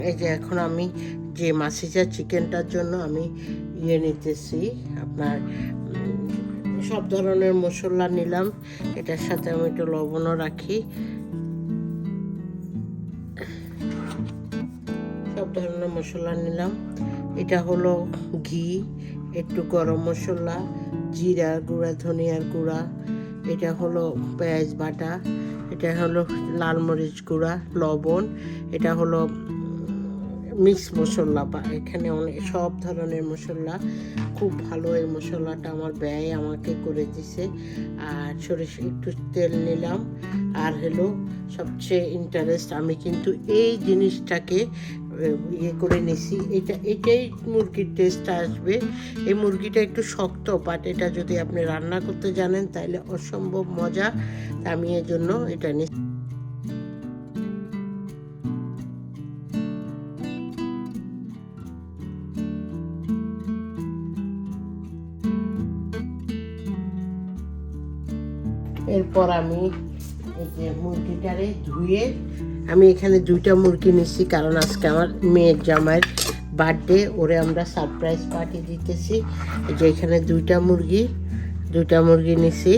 এই যে এখন আমি যে মাসিজা চিকেনটার জন্য আমি নিতেছি আপনার সব ধরনের মশলা নিলাম, এটার সাথে আমি একটু লবণও রাখি, সব ধরনের মশলা নিলাম। এটা হলো ঘি, একটু গরম মশলা, জিরা গুঁড়া, ধনিয়ার গুঁড়া, এটা হলো পেঁয়াজ বাটা, এটা হলো লাল মরিচ গুঁড়া, লবণ, এটা হলো মিক্স মশলা, বা এখানে অনেক সব ধরনের মশলা। খুব ভালো এই মশলাটা আমার ব্যয় আমাকে করে দিছে। আর সরিষা একটু তেল নিলাম। আর হলো সবচেয়ে ইন্টারেস্ট, আমি কিন্তু এই জিনিসটাকে করে নিছি, এটাই মুরগির টেস্ট আসবে। এই মুরগিটা একটু শক্ত, বাট এটা যদি আপনি রান্না করতে জানেন তাহলে অসম্ভব মজা। আমি এর জন্য এটা নিচ্ছি। এরপর আমি এই যে মুরগিটারে ধুয়ে, আমি এখানে 2টা মুরগি নিচ্ছি, কারণ আজকে আমার মেয়ের জামাইয়ের বার্থডে, ওরে আমরা সারপ্রাইজ পার্টি দিতেছি। এই যে এখানে 2টা মুরগি নিছি।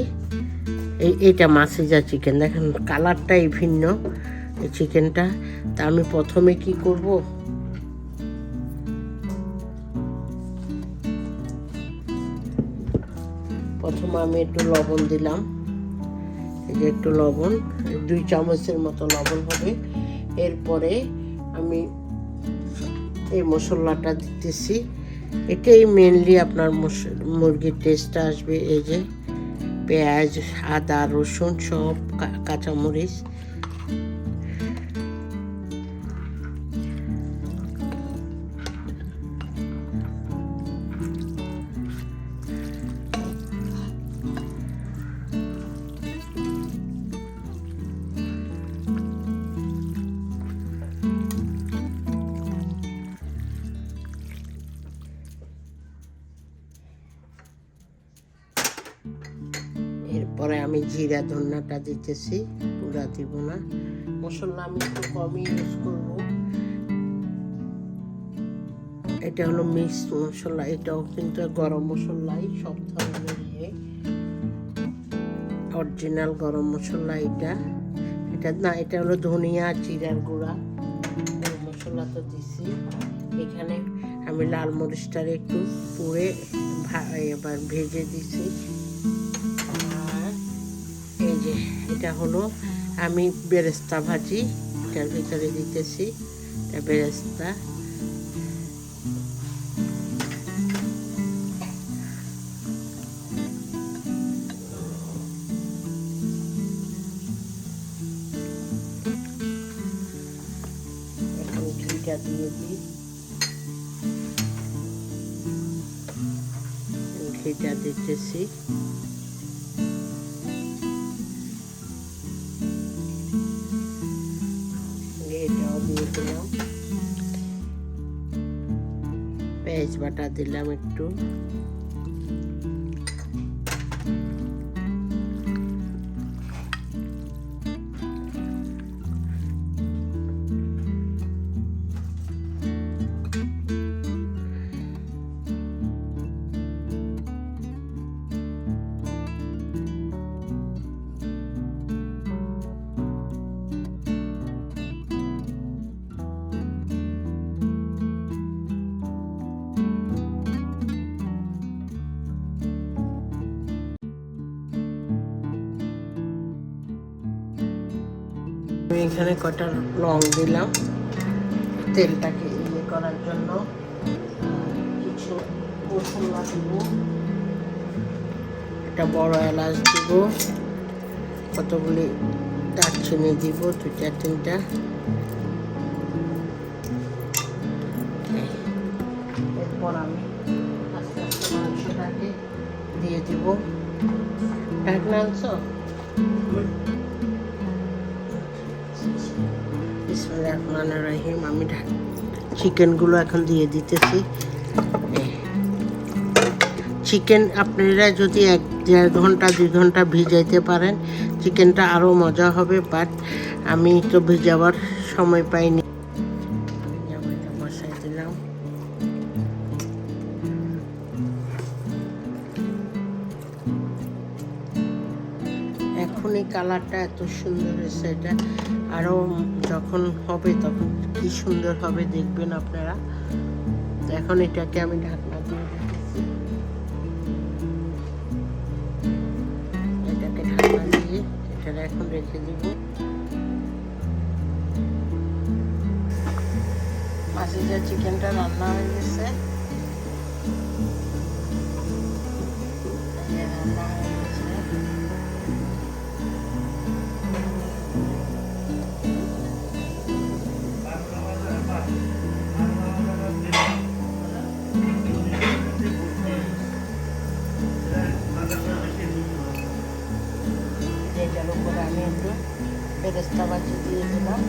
এইটা মাসিজা চিকেন, দেখেন কালারটাই ভিন্ন এই চিকেনটা। তা আমি প্রথমে কি করব, প্রথমে আমি একটু লবণ দিলাম, এই যে একটু লবণ, 2 চামচের মতো লবণ হবে। এরপরে আমি এই মশলাটা দিতেছি, এটাই মেনলি আপনার মুরগির টেস্টটা আসবে। এই যে পেঁয়াজ, আদা, রসুন, সব কাঁচামরিচ, এরপরে আমি জিরা ধনিয়াটা দিতেছি, পুরা দিব না। মশলা আমি একটু কমই ইউজ করব। এটা হলো মিক্স মশলা, এটাও কিন্তু গরম মশলাই, সব ধরনের অরিজিনাল গরম মশলা। এটা না, এটা হলো ধনিয়া জিরার গুঁড়া, গরম মশলা তো দিছি। এখানে আমি লাল মরিচটার একটু পুড়ে এবার ভেজে দিছি। এই যে এটা হলো আমি বেরেস্তা ভাজি, এটার ভিতরে দিতেছি, এটা বেরেস্তা। এখন ঘিটা দিয়ে দিই, ঘিটা দিতেছি। এটাও দিয়ে দিলাম, পেঁয়াজ বাটা দিলাম একটু, আমি এখানে কটা লং দিলাম তেলটাকে করার জন্য। কিছু মশলা দিব, একটা বড় এলাচ দিব, কতগুলি দারচিনি দিব, 2-3টা। এরপর আমি আস্তে আস্তে মাংসটাকে দিয়ে দিব। ঢাকনা আনছো? বিসমিল্লাহির আমি চিকেনগুলো এখন দিয়ে দিতেছি। চিকেন আপনারা যদি 1-1.5 ঘন্টা 2 ঘন্টা ভিজাইতে পারেন, চিকেনটা আরও মজা হবে, বাট আমি তো ভিজাবার সময় পাইনি। কালারটা এত সুন্দর এসে, এটা আরও যখন হবে তখন কি সুন্দর হবে দেখবেন আপনারা। তো এখন এটাকে আমি ঢাকনা দিয়ে দিতেছি, এটাকে ঢাকনা দিয়ে এটা এখন রেখে দিব। মাসিজের চিকেনটা রান্না হয়ে গেছে, রান্না হয়ে গেছে। এটার উপরে আমি একটু বেরেস্তা বাজি দিয়ে দিলাম।